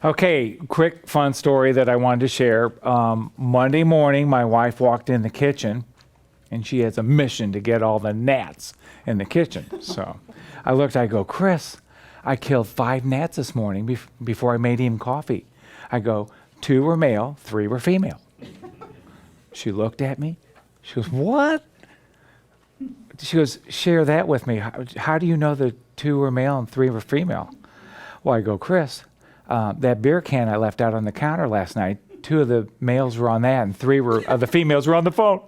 Okay, quick fun story that I wanted to share. Monday morning, my wife walked in the kitchen, and she has a mission to get all the gnats in the kitchen. So I go, Chris, I killed 5 gnats this morning before I made him coffee. I go, 2 were male, 3 were female. She looked at me. She goes, what? She goes, share that with me. How do you know the 2 were male and 3 were female? Well, I go, Chris, that beer can I left out on the counter last night, 2 of the males were on that and 3 of the females were on the phone.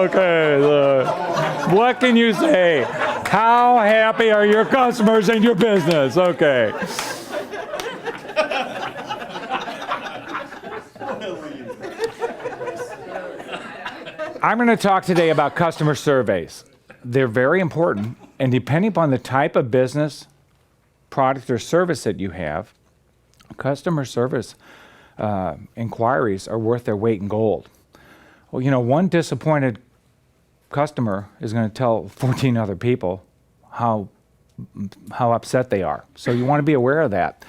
Okay, what can you say? How happy are your customers and your business? Okay. I'm going to talk today about customer surveys. They're very important, and depending upon the type of business, product, or service that you have, customer service inquiries are worth their weight in gold. Well, one disappointed customer is going to tell 14 other people how upset they are. So you want to be aware of that.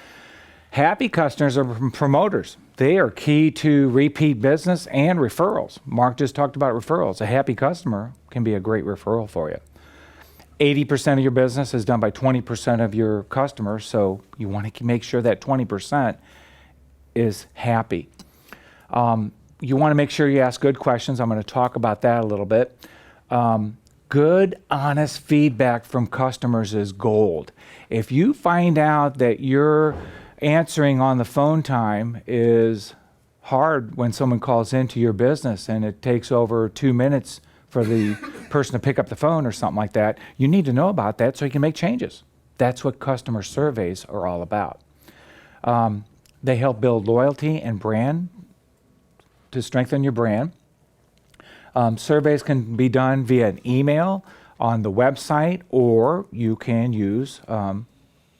Happy customers are promoters. They are key to repeat business and referrals. Mark just talked about referrals. A happy customer can be a great referral for you. 80% of your business is done by 20% of your customers, so you want to make sure that 20% is happy. You want to make sure you ask good questions. I'm going to talk about that a little bit. Good, honest feedback from customers is gold. If you find out that your answering on the phone time is hard when someone calls into your business and it takes over 2 minutes for the person to pick up the phone or something like that, you need to know about that so you can make changes. That's what customer surveys are all about. They help build loyalty and brand to strengthen your brand. Surveys can be done via an email, on the website, or you can use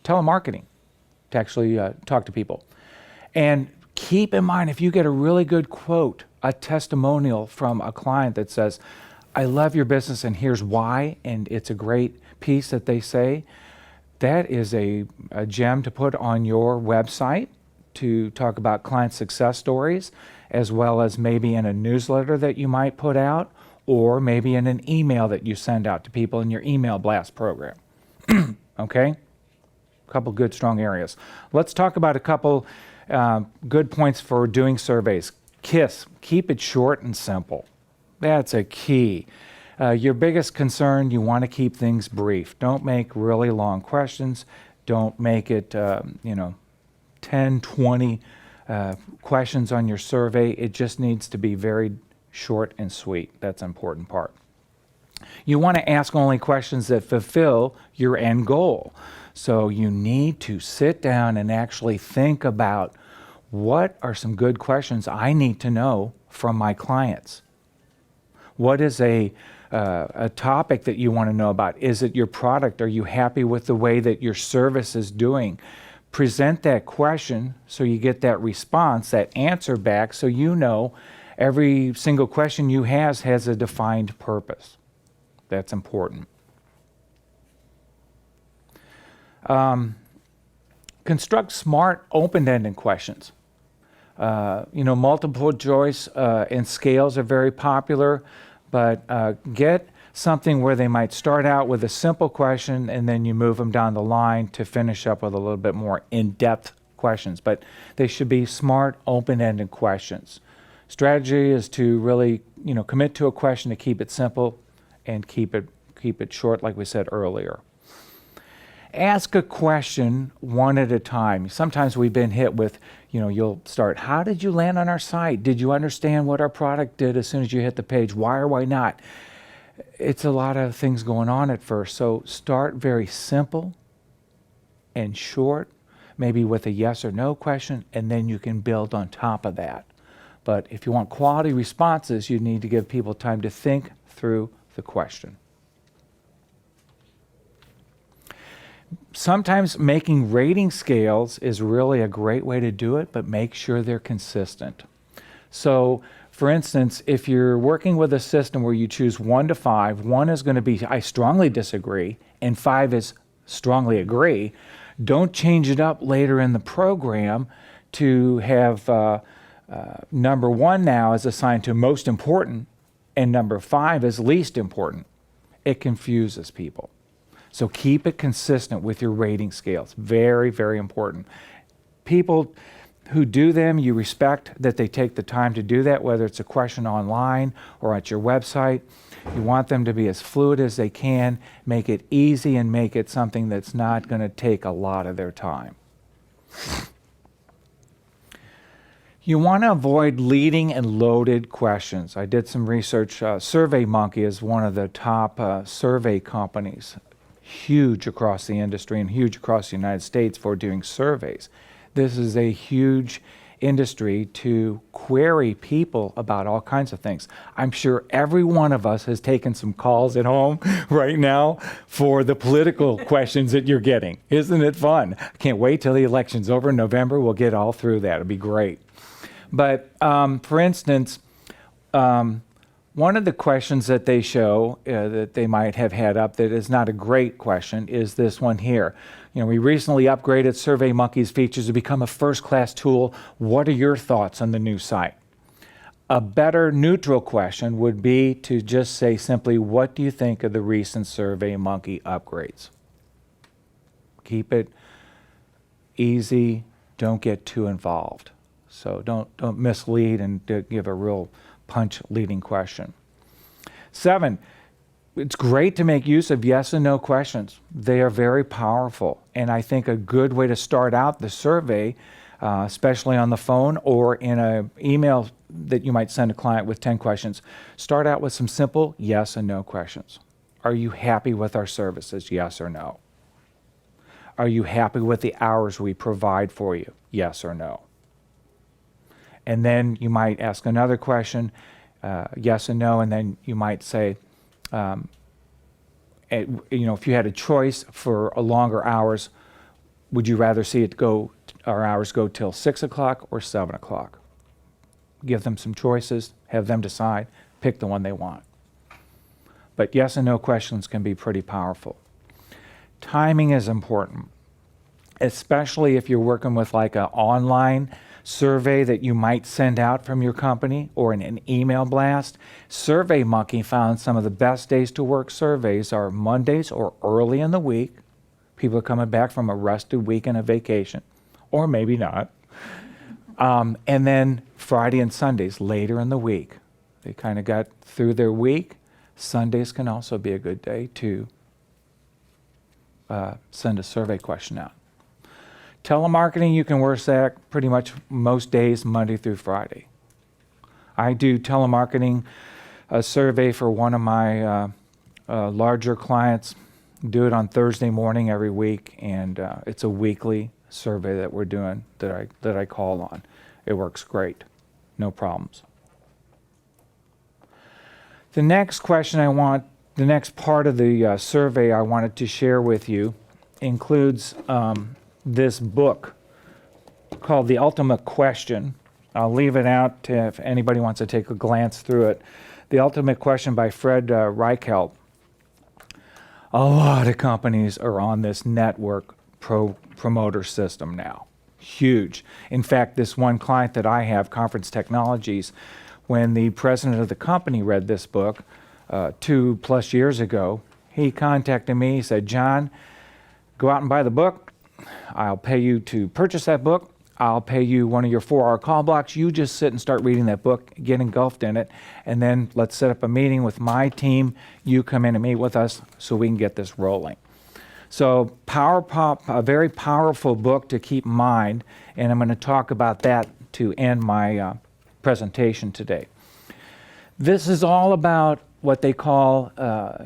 telemarketing to actually talk to people. And keep in mind, if you get a really good quote, a testimonial from a client that says, I love your business and here's why, and it's a great piece that they say, that is a gem to put on your website to talk about client success stories, as well as maybe in a newsletter that you might put out, or maybe in an email that you send out to people in your email blast program. Okay? A couple good, strong areas. Let's talk about a couple good points for doing surveys. KISS, keep it short and simple. That's a key. Your biggest concern, you want to keep things brief. Don't make really long questions. Don't make it, 10, 20 questions on your survey. It just needs to be very short and sweet. That's an important part. You want to ask only questions that fulfill your end goal. So you need to sit down and actually think about what are some good questions I need to know from my clients. What is a topic that you want to know about? Is it your product? Are you happy with the way that your service is doing? Present that question so you get that response, that answer back, so you know every single question you has a defined purpose. That's important. Construct smart, open-ended questions. Multiple choice and scales are very popular, but get something where they might start out with a simple question and then you move them down the line to finish up with a little bit more in-depth questions. But they should be smart, open-ended questions. Strategy is to really, commit to a question to keep it simple and keep it short, like we said earlier. Ask a question one at a time. Sometimes we've been hit with, you'll start, how did you land on our site? Did you understand what our product did as soon as you hit the page? Why or why not? It's a lot of things going on at first. So start very simple and short, maybe with a yes or no question, and then you can build on top of that. But if you want quality responses, you need to give people time to think through the question. Sometimes making rating scales is really a great way to do it, but make sure they're consistent. So, for instance, if you're working with a system where you choose 1 to 5, 1 is going to be, I strongly disagree, and 5 is strongly agree. Don't change it up later in the program to have number 1 now is assigned to most important and number 5 is least important. It confuses people. So keep it consistent with your rating scales. Very, very important. People who do them, you respect that they take the time to do that, whether it's a question online or at your website. You want them to be as fluid as they can, make it easy and make it something that's not going to take a lot of their time. You want to avoid leading and loaded questions. I did some research. SurveyMonkey is one of the top survey companies, huge across the industry and huge across the United States for doing surveys. This is a huge industry to query people about all kinds of things. I'm sure every one of us has taken some calls at home right now for the political questions that you're getting. Isn't it fun? I can't wait till the election's over in November. We'll get all through that. It'll be great. But for instance, one of the questions that they show that they might have had up that is not a great question is this one here. We recently upgraded SurveyMonkey's features to become a first-class tool. What are your thoughts on the new site? A better neutral question would be to just say simply, what do you think of the recent SurveyMonkey upgrades? Keep it easy. Don't get too involved. So don't mislead and give a real punch-leading question. 7, it's great to make use of yes and no questions. They are very powerful. And I think a good way to start out the survey, especially on the phone or in an email that you might send a client with 10 questions, start out with some simple yes and no questions. Are you happy with our services? Yes or no. Are you happy with the hours we provide for you? Yes or no. And then you might ask another question, yes and no, and then you might say, if you had a choice for a longer hours, would you rather see our hours go till 6 o'clock or 7 o'clock? Give them some choices, have them decide, pick the one they want. But yes and no questions can be pretty powerful. Timing is important, especially if you're working with like an online survey that you might send out from your company or an email blast. SurveyMonkey found some of the best days to work surveys are Mondays or early in the week. People are coming back from a rested weekend of vacation, or maybe not. And then Friday and Sundays later in the week. They kind of got through their week. Sundays can also be a good day to send a survey question out. Telemarketing, you can work that pretty much most days, Monday through Friday. I do telemarketing, a survey for one of my larger clients, do it on Thursday morning every week, and it's a weekly survey that we're doing that I call on. It works great, no problems. The next question the next part of the survey I wanted to share with you includes this book called The Ultimate Question. I'll leave it out if anybody wants to take a glance through it. The Ultimate Question by Fred Reichelt. A lot of companies are on this network promoter system now. Huge. In fact, this one client that I have, Conference Technologies, when the president of the company read this book 2+ years ago, he contacted me. He said, John, go out and buy the book. I'll pay you to purchase that book. I'll pay you one of your 4-hour call blocks. You just sit and start reading that book, get engulfed in it, and then let's set up a meeting with my team. You come in and meet with us so we can get this rolling. So a very powerful book to keep in mind, and I'm going to talk about that to end my presentation today. This is all about what they call,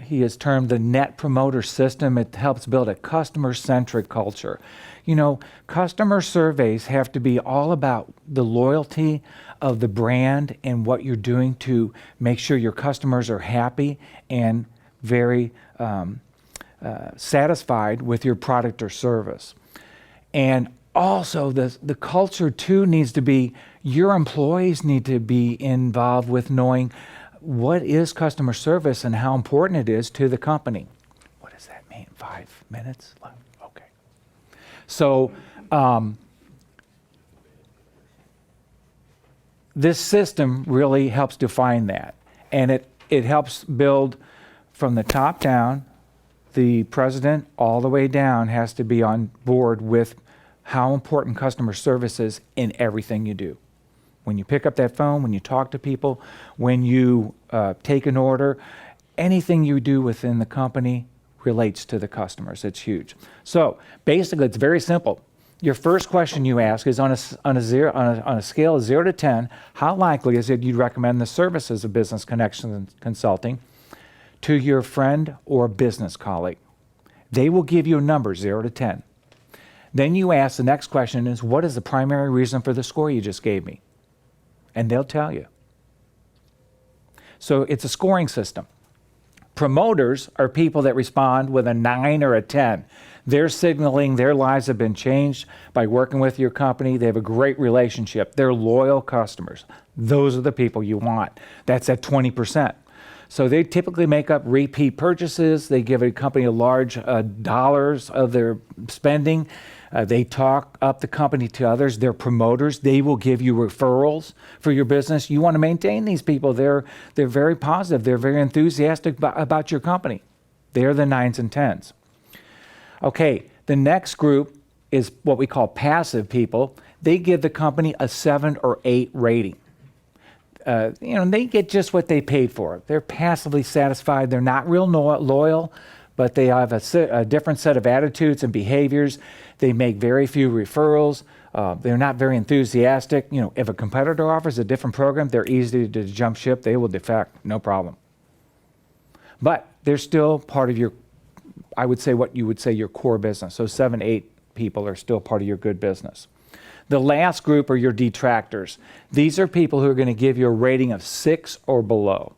he has termed the Net Promoter System. It helps build a customer-centric culture. Customer surveys have to be all about the loyalty of the brand and what you're doing to make sure your customers are happy and very satisfied with your product or service. And also, the culture too needs to be, your employees need to be involved with knowing what is customer service and how important it is to the company. What does that mean? 5 minutes left. Okay. So this system really helps define that. And it helps build from the top down. The president all the way down has to be on board with how important customer service is in everything you do. When you pick up that phone, when you talk to people, when you take an order, anything you do within the company relates to the customers. It's huge. So basically, it's very simple. Your first question you ask is on a scale of 0 to 10, how likely is it you'd recommend the services of Business Connection Consulting to your friend or business colleague? They will give you a number, 0 to 10. Then you ask the next question is, what is the primary reason for the score you just gave me? And they'll tell you. So it's a scoring system. Promoters are people that respond with a 9 or a 10. They're signaling their lives have been changed by working with your company. They have a great relationship. They're loyal customers. Those are the people you want. That's at 20%. So they typically make up repeat purchases. They give a company a large dollars of their spending. They talk up the company to others. They're promoters. They will give you referrals for your business. You want to maintain these people. They're very positive. They're very enthusiastic about your company. They're the 9s and 10s. Okay, the next group is what we call passive people. They give the company a 7 or 8 rating. They get just what they paid for. They're passively satisfied. They're not real loyal, but they have a different set of attitudes and behaviors. They make very few referrals. They're not very enthusiastic. If a competitor offers a different program, they're easy to jump ship. They will defect, no problem. But they're still part of your, I would say what you would say your core business. So 7, 8 people are still part of your good business. The last group are your detractors. These are people who are going to give you a rating of 6 or below.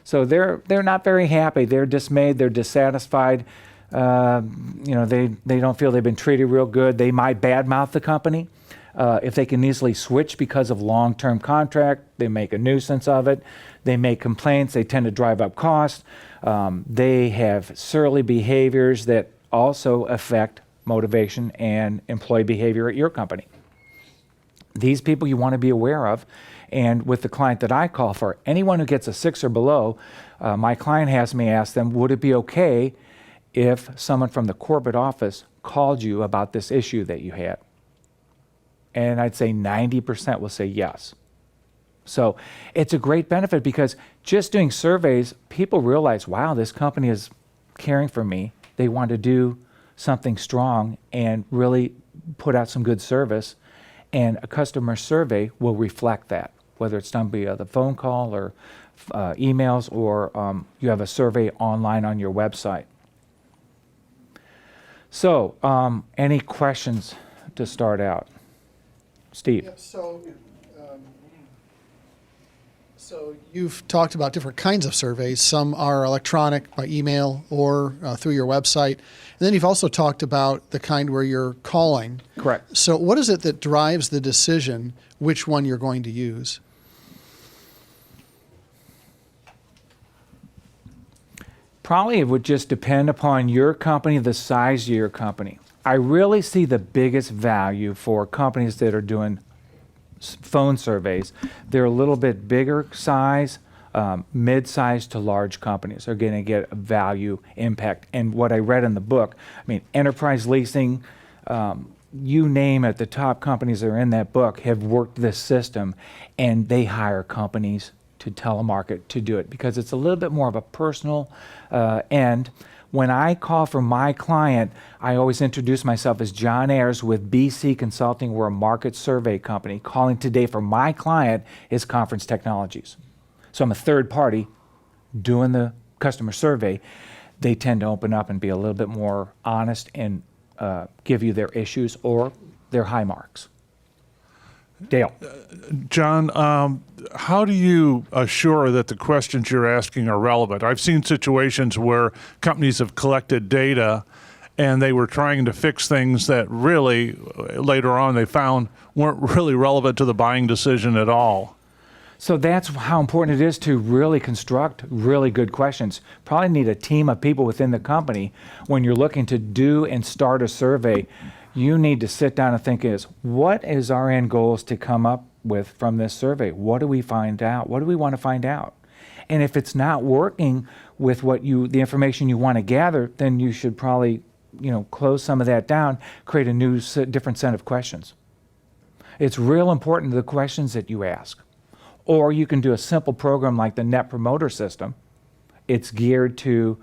So they're not very happy. They're dismayed. They're dissatisfied. They don't feel they've been treated real good. They might badmouth the company. If they can easily switch because of long-term contract, they make a nuisance of it. They make complaints. They tend to drive up costs. They have surly behaviors that also affect motivation and employee behavior at your company. These people you want to be aware of. And with the client that I call for, anyone who gets a 6 or below, my client has me ask them, would it be okay if someone from the corporate office called you about this issue that you had? And I'd say 90% will say yes. So it's a great benefit because just doing surveys, people realize, wow, this company is caring for me. They want to do something strong and really put out some good service. And a customer survey will reflect that, whether it's done via the phone call or emails or you have a survey online on your website. So any questions to start out? Steve. Yeah, so you've talked about different kinds of surveys. Some are electronic by email or through your website. And then you've also talked about the kind where you're calling. Correct. So what is it that drives the decision which one you're going to use? Probably it would just depend upon your company, the size of your company. I really see the biggest value for companies that are doing phone surveys. They're a little bit bigger size, mid-sized to large companies are going to get a value impact. And what I read in the book, enterprise leasing, you name it, the top companies that are in that book have worked this system, and they hire companies to telemarket to do it because it's a little bit more of a personal end. When I call for my client, I always introduce myself as John Eyres with BC Consulting. We're a market survey company. Calling today for my client is Conference Technologies. So I'm a third party doing the customer survey. They tend to open up and be a little bit more honest and give you their issues or their high marks. Dale. John, how do you assure that the questions you're asking are relevant? I've seen situations where companies have collected data and they were trying to fix things that really, later on, they found weren't really relevant to the buying decision at all. So that's how important it is to really construct really good questions. Probably need a team of people within the company. When you're looking to do and start a survey, you need to sit down and think what is our end goals to come up with from this survey? What do we find out? What do we want to find out? And if it's not working with the information you want to gather, then you should probably, close some of that down, create a new, different set of questions. It's real important the questions that you ask. Or you can do a simple program like the Net Promoter System. It's geared to,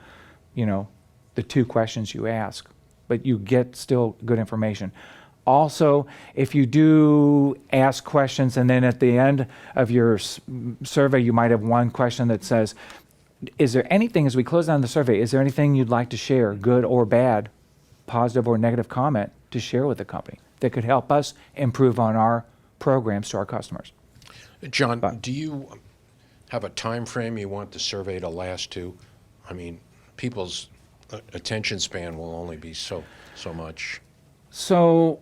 the 2 questions you ask, but you get still good information. Also, if you do ask questions and then at the end of your survey, you might have one question that says, is there anything, as we close down the survey, is there anything you'd like to share, good or bad, positive or negative comment, to share with the company that could help us improve on our programs to our customers? John, do you have a time frame you want the survey to last to? I mean, people's attention span will only be so much. So,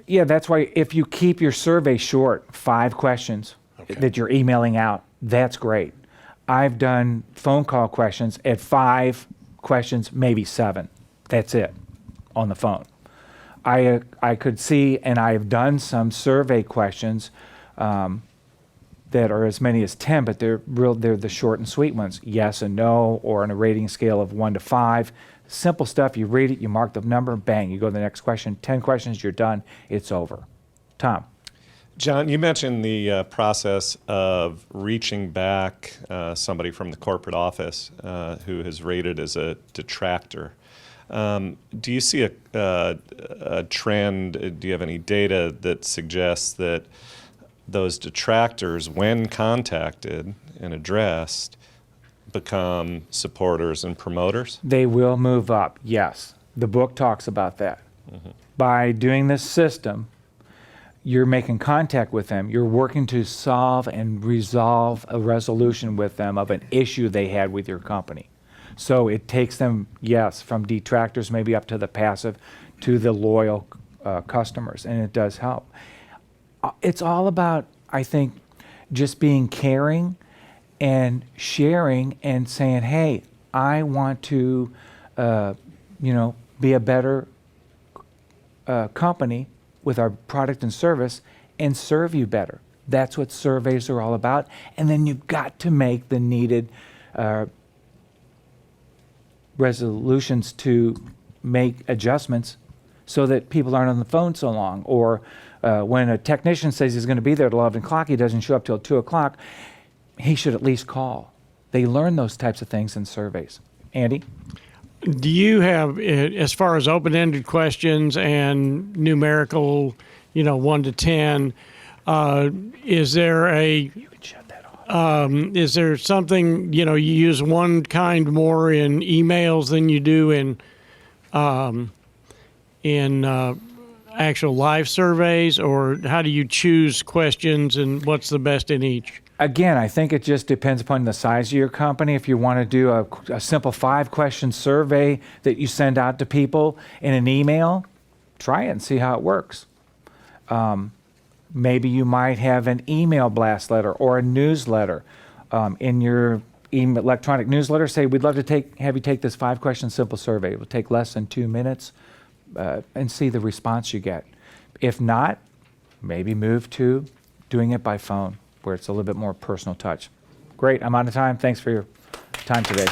yeah, that's why if you keep your survey short, 5 questions that you're emailing out, that's great. I've done phone call questions at 5 questions, maybe 7. That's it on the phone. I could see, and I've done some survey questions that are as many as 10, but they're the short and sweet ones. Yes and no, or on a rating scale of 1 to 5. Simple stuff. You read it, you mark the number, bang, you go to the next question. 10 questions, you're done. It's over. Tom. John, you mentioned the process of reaching back somebody from the corporate office who is rated as a detractor. Do you see a trend? Do you have any data that suggests that those detractors, when contacted and addressed, become supporters and promoters? They will move up, yes. The book talks about that. By doing this system, you're making contact with them. You're working to solve and resolve a resolution with them of an issue they had with your company. So it takes them, yes, from detractors maybe up to the passive to the loyal customers, and it does help. It's all about, I think, just being caring and sharing and saying, hey, I want to, be a better company with our product and service and serve you better. That's what surveys are all about. And then you've got to make the needed resolutions to make adjustments so that people aren't on the phone so long. Or when a technician says he's going to be there at 11 o'clock, he doesn't show up till 2 o'clock, he should at least call. They learn those types of things in surveys. Andy? Do you have, as far as open-ended questions and numerical, 1 to 10, is there You can shut that off. is there something, you use one kind more in emails than you do in actual live surveys, or how do you choose questions and what's the best in each? Again, I think it just depends upon the size of your company. If you want to do a simple 5-question survey that you send out to people in an email, try it and see how it works. Maybe you might have an email blast letter or a newsletter. In your electronic newsletter, say, we'd love to have you take this 5-question simple survey. It will take less than 2 minutes, and see the response you get. If not, maybe move to doing it by phone, where it's a little bit more personal touch. Great, I'm out of time. Thanks for your time today.